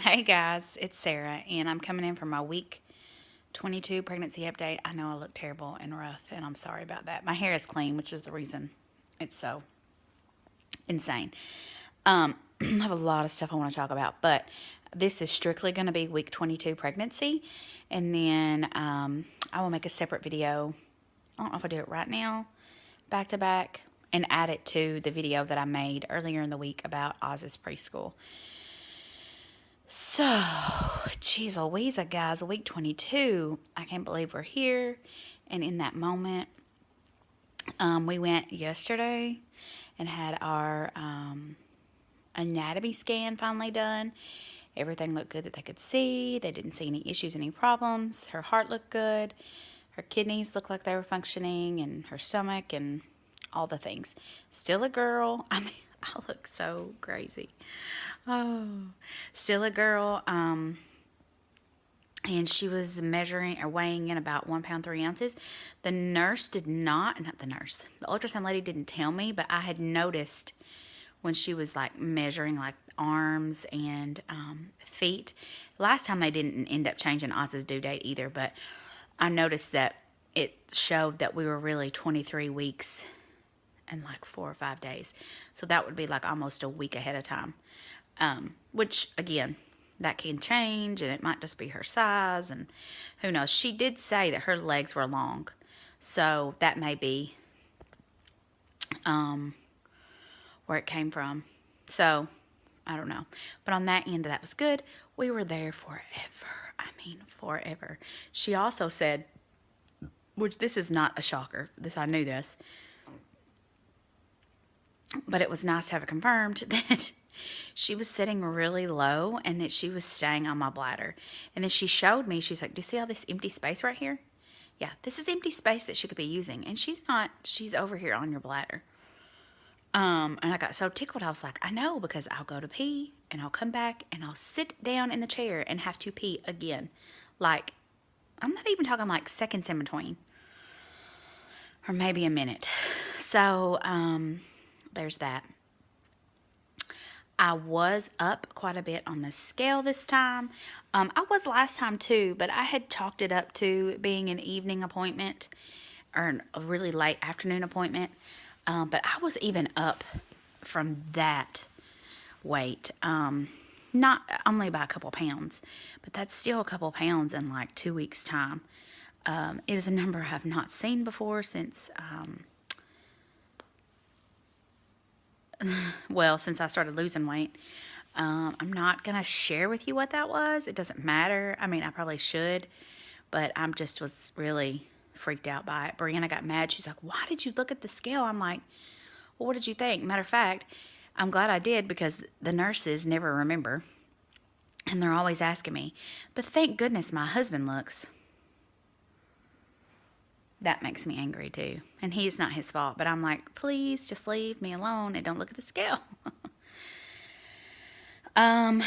Hey guys, it's Sarah, and I'm coming in for my week 22 pregnancy update. I know I look terrible and rough, and I'm sorry about that. My hair is clean, which is the reason it's so insane. I have a lot of stuff I want to talk about, but this is strictly going to be week 22 pregnancy, and then I will make a separate video. I don't know if I do it right now, back to back, and add it to the video that I made earlier in the week about Oz's preschool. So, geez Louisa, guys, week 22. I can't believe we're here. And in that moment, we went yesterday and had our anatomy scan finally done. Everything looked good that they could see. They didn't see any issues, any problems. Her heart looked good. Her kidneys looked like they were functioning, and her stomach, and all the things. Still a girl. I mean, I look so crazy. Oh, still a girl. And she was measuring or weighing in about 1 pound 3 ounces. The nurse did not the nurse, the ultrasound lady didn't tell me, but I had noticed when she was like measuring like arms and feet. Last time they didn't end up changing Oz's due date either, but I noticed that it showed that we were really 23 weeks and like 4 or 5 days. So that would be like almost a week ahead of time. Which again, that can change, and it might just be her size, and who knows. She did say that her legs were long, so that may be where it came from. So I don't know, but on that end, that was good. We were there forever. I mean, forever. She also said, which this is not a shocker, this I knew this, but it was nice to have it confirmed that she was sitting really low and that she was staying on my bladder. And then she showed me, she's like, do you see all this empty space right here? Yeah, this is empty space that she could be using. And she's not, she's over here on your bladder. And I got so tickled. I was like, I know, because I'll go to pee and I'll come back and I'll sit down in the chair and have to pee again. Like, I'm not even talking like seconds in between, or maybe a minute. So, there's that. I was up quite a bit on the scale this time. I was last time too, but I had chalked it up to being an evening appointment or a really late afternoon appointment. But I was even up from that weight. Not only by a couple pounds, but that's still a couple pounds in like 2 weeks' time. It is a number I've not seen before since since I started losing weight. I'm not going to share with you what that was. It doesn't matter. I mean, I probably should, but I'm just was really freaked out by it. Brianna got mad. She's like, why did you look at the scale? I'm like, well, what did you think? Matter of fact, I'm glad I did, because the nurses never remember. And they're always asking me. But thank goodness my husband looks. That makes me angry too. And it's not his fault. But I'm like, please just leave me alone and don't look at the scale. And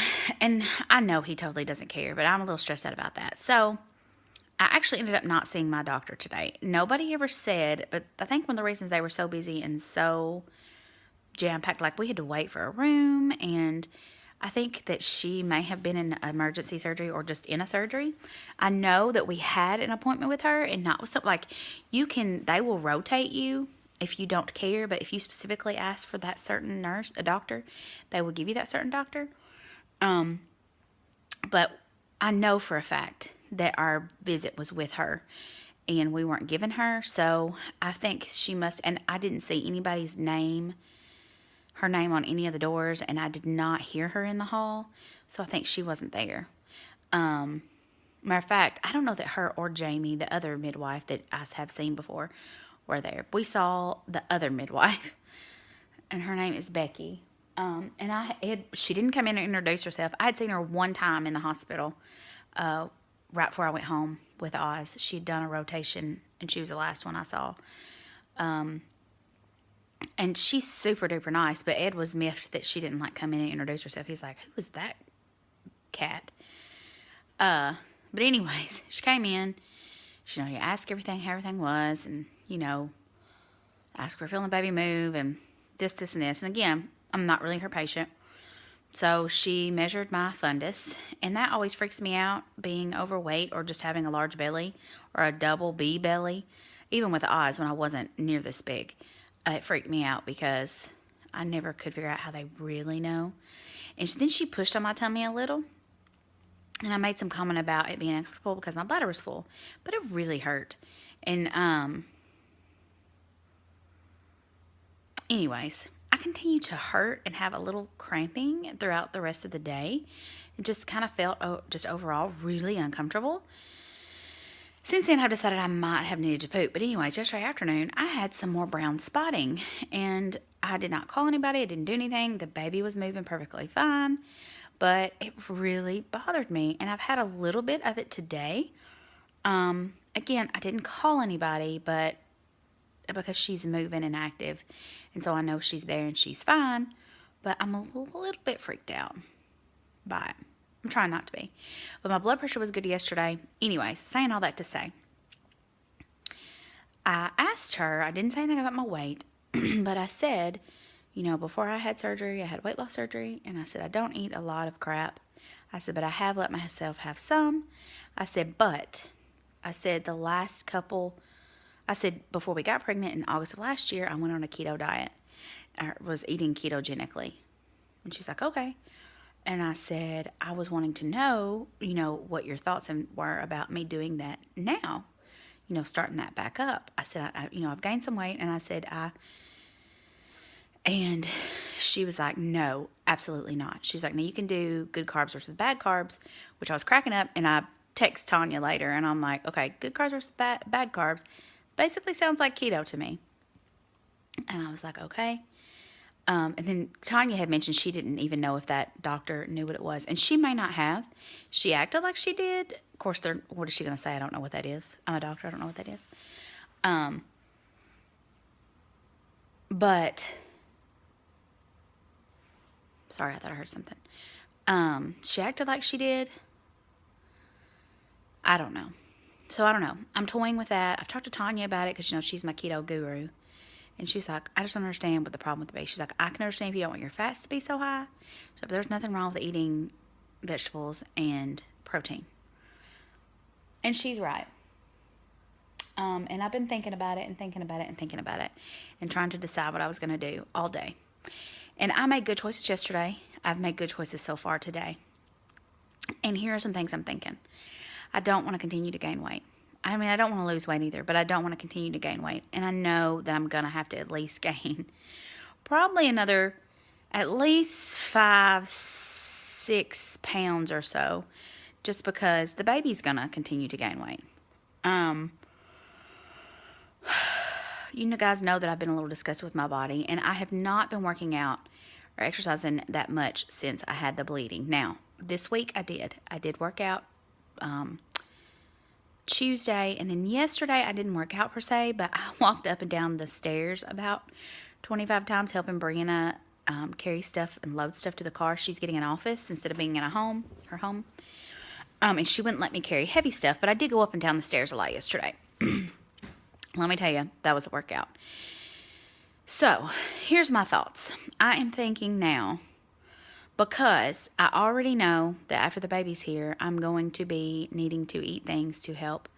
I know he totally doesn't care, but I'm a little stressed out about that. So I actually ended up not seeing my doctor today. Nobody ever said, but I think one of the reasons they were so busy and so jam-packed, like we had to wait for a room, and I think that she may have been in emergency surgery or just in a surgery. I know that we had an appointment with her, and not with something like they will rotate you if you don't care, but if you specifically ask for that certain nurse, a doctor, they will give you that certain doctor. But I know for a fact that our visit was with her and we weren't given her. So I think she must, and I didn't see anybody's name, her name on any of the doors, and I did not hear her in the hall. So I think she wasn't there. Matter of fact, I don't know that her or Jamie, the other midwife that I have seen before, were there. We saw the other midwife, and her name is Becky. She didn't come in and introduce herself. I had seen her one time in the hospital, right before I went home with Oz. She'd done a rotation, and she was the last one I saw. And she's super duper nice, but Ed was miffed that she didn't like come in and introduce herself. He's like, who was that cat? But anyways, she came in. She, you asked everything, how everything was, and, asked her feeling the baby move, and this, and this. And again, I'm not really her patient, So she measured my fundus, and that always freaks me out, being overweight or just having a large belly or a double B belly. Even with the eyes, when I wasn't near this big, it freaked me out because I never could figure out how they really know. And then she pushed on my tummy a little, and I made some comment about it being uncomfortable because my bladder was full, but it really hurt. And anyways, I continued to hurt and have a little cramping throughout the rest of the day. It just kind of felt just overall really uncomfortable. Since then, I've decided I might have needed to poop. But anyways, yesterday afternoon, I had some more brown spotting. And I did not call anybody. I didn't do anything. The baby was moving perfectly fine. But it really bothered me. And I've had a little bit of it today. Again, I didn't call anybody, but because she's moving and active. And so I know she's there and she's fine. But I'm a little bit freaked out by it. I'm trying not to be. But my blood pressure was good yesterday. Anyways, saying all that to say, I asked her, I didn't say anything about my weight, but I said, you know, before I had surgery, I had weight loss surgery, and I said, I don't eat a lot of crap. I said, but I have let myself have some. I said, before we got pregnant in August of last year, I went on a keto diet. I was eating ketogenically. And she's like, okay. And I said, I was wanting to know, you know, what your thoughts were about me doing that now, you know, starting that back up. I said, I've gained some weight. And I said, and she was like, no, absolutely not. She's like, now you can do good carbs versus bad carbs, which I was cracking up. And I text Tanya later and I'm like, okay, good carbs versus bad carbs basically sounds like keto to me. And I was like, okay. And then Tanya had mentioned she didn't even know if that doctor knew what it was. And she may not have. She acted like she did. Of course, what is she going to say? I don't know what that is. I'm a doctor. I don't know what that is. But, sorry, I thought I heard something. She acted like she did. I don't know. So, I don't know. I'm toying with that. I've talked to Tanya about it because, you know, she's my keto guru. And she's like, I just don't understand what the problem with the baby. She's like, I can understand if you don't want your fats to be so high. So, but there's nothing wrong with eating vegetables and protein. And she's right. And I've been thinking about it and thinking about it and thinking about it and trying to decide what I was going to do all day. And I made good choices yesterday. I've made good choices so far today. And here are some things I'm thinking. I don't want to continue to gain weight. I mean, I don't want to lose weight either, but I don't want to continue to gain weight. And I know that I'm going to have to at least gain probably another at least 5-6 pounds or so, just because the baby's going to continue to gain weight. You guys know that I've been a little disgusted with my body, and I have not been working out or exercising that much since I had the bleeding. Now, this week I did. I did work out Tuesday, and then yesterday I didn't work out per se, but I walked up and down the stairs about 25 times helping Brianna carry stuff and load stuff to the car. She's getting an office instead of being in her home. And she wouldn't let me carry heavy stuff, but I did go up and down the stairs a lot yesterday. Let me tell you, that was a workout. So, here's my thoughts. I am thinking now, because I already know that after the baby's here, I'm going to be needing to eat things to help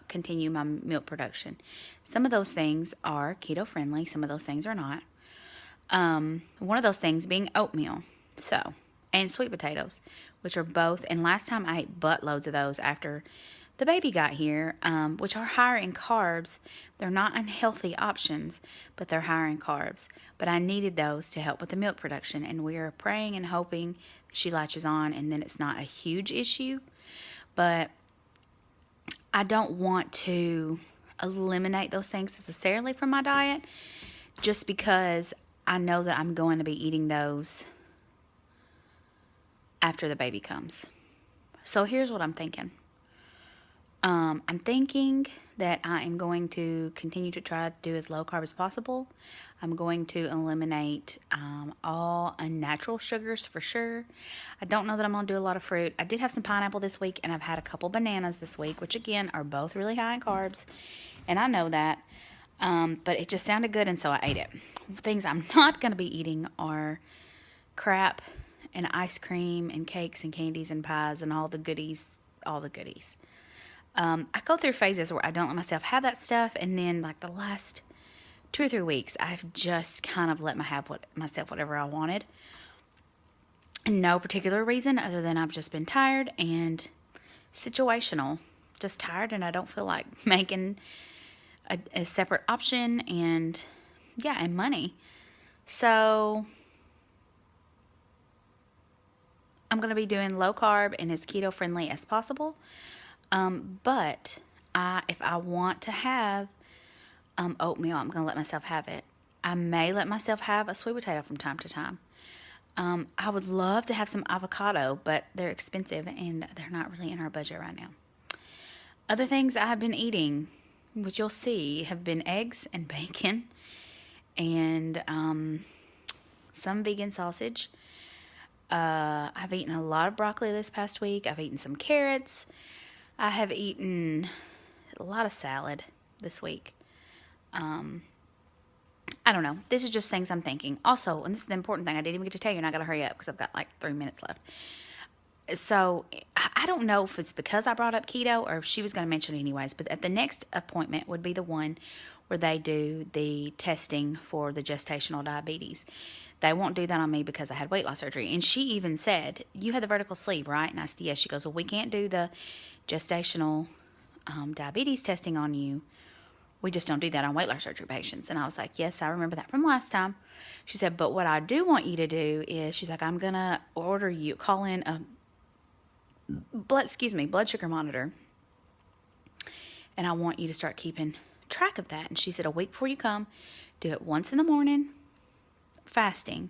continue my milk production. Some of those things are keto friendly, some of those things are not. One of those things being oatmeal, and sweet potatoes, which are both, and last time I ate buttloads of those after the baby got here, which are higher in carbs. They're not unhealthy options, but they're higher in carbs. But I needed those to help with the milk production, and we are praying and hoping she latches on and then it's not a huge issue. But I don't want to eliminate those things necessarily from my diet, just because I know that I'm going to be eating those after the baby comes. So here's what I'm thinking. I'm thinking that I am going to continue to try to do as low carb as possible. I'm going to eliminate all unnatural sugars for sure. I don't know that I'm going to do a lot of fruit. I did have some pineapple this week, and I've had a couple bananas this week, which again are both really high in carbs, and I know that. But it just sounded good, and so I ate it. Things I'm not going to be eating are crap and ice cream and cakes and candies and pies and all the goodies, all the goodies. I go through phases where I don't let myself have that stuff, and then like the last 2 or 3 weeks, I've just kind of let myself whatever I wanted. No particular reason other than I've just been tired and situational. Just tired, and I don't feel like making a separate option, and yeah, and money. So I'm going to be doing low carb and as keto friendly as possible. But if I want to have oatmeal, I'm going to let myself have it. I may let myself have a sweet potato from time to time. I would love to have some avocado, but they're expensive and they're not really in our budget right now. Other things I have been eating, which you'll see, have been eggs and bacon and some vegan sausage. I've eaten a lot of broccoli this past week. I've eaten some carrots. I have eaten a lot of salad this week. I don't know. This is just things I'm thinking. Also, and this is the important thing, I didn't even get to tell you, and I got to hurry up because I've got like 3 minutes left. So I don't know if it's because I brought up keto or if she was going to mention it anyways, but at the next appointment would be the one where they do the testing for the gestational diabetes. They won't do that on me because I had weight loss surgery. And she even said, you had the vertical sleeve, right? And I said, yes. She goes, well, we can't do the gestational diabetes testing on you. We just don't do that on weight loss surgery patients. And I was like, yes, I remember that from last time. She said, but what I do want you to do is, she's like, I'm going to call in a blood sugar monitor. And I want you to start keeping track of that. And she said, a week before you come, do it once in the morning, fasting,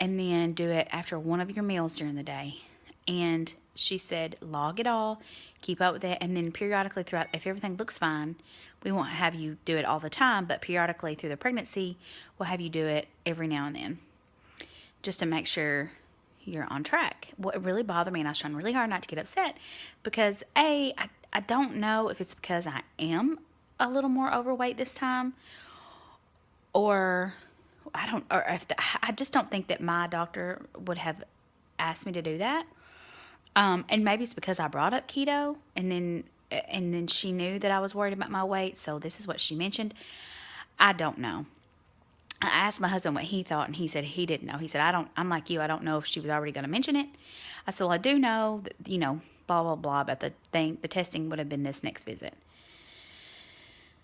and then do it after one of your meals during the day. And she said, log it all, keep up with it, and then periodically throughout, if everything looks fine, we won't have you do it all the time, but periodically through the pregnancy, we'll have you do it every now and then, just to make sure you're on track. What really bothered me, and I was trying really hard not to get upset, because I don't know if it's because I am a little more overweight this time, or I just don't think that my doctor would have asked me to do that. And maybe it's because I brought up keto, and then she knew that I was worried about my weight, so this is what she mentioned. I don't know. I asked my husband what he thought, and he said he didn't know. He said, I'm like you, I don't know if she was already going to mention it. I said, well, I do know that, blah, blah, blah, but the testing would have been this next visit.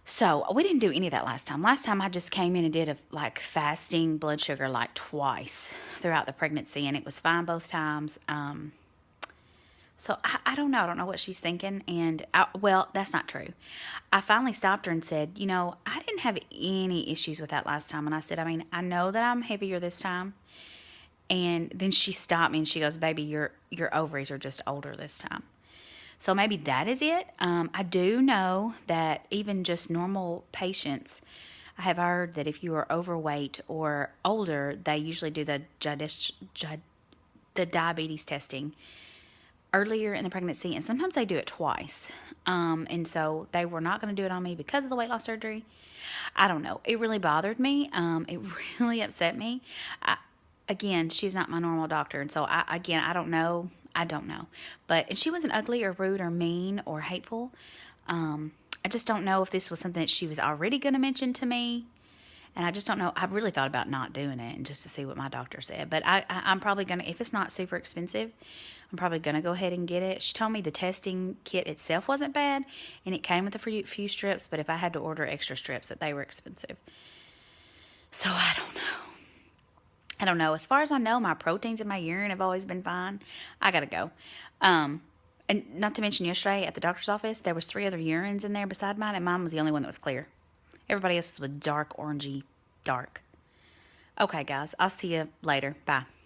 So we didn't do any of that last time. Last time I just came in and did fasting blood sugar like twice throughout the pregnancy, and it was fine both times. So I don't know. I don't know what she's thinking. And well, that's not true. I finally stopped her and said, I didn't have any issues with that last time. And I said, I know that I'm heavier this time. And then she stopped me and she goes, baby, your ovaries are just older this time. So maybe that is it. I do know that even just normal patients, I have heard that if you are overweight or older, they usually do the diabetes testing earlier in the pregnancy, and sometimes they do it twice. And so they were not going to do it on me because of the weight loss surgery. I don't know. It really bothered me. It really upset me. Again, she's not my normal doctor, and so I don't know. I don't know. And she wasn't ugly or rude or mean or hateful. I just don't know if this was something that she was already going to mention to me. And I just don't know. I really thought about not doing it and just to see what my doctor said. But I'm probably going to, if it's not super expensive, I'm probably going to go ahead and get it. She told me the testing kit itself wasn't bad, and it came with a few strips, but if I had to order extra strips, that they were expensive. So I don't know. I don't know. As far as I know, my proteins in my urine have always been fine. I got to go. And not to mention yesterday at the doctor's office, there was 3 other urines in there beside mine, and mine was the only one that was clear. Everybody else was dark, orangey, dark. Okay, guys. I'll see you later. Bye.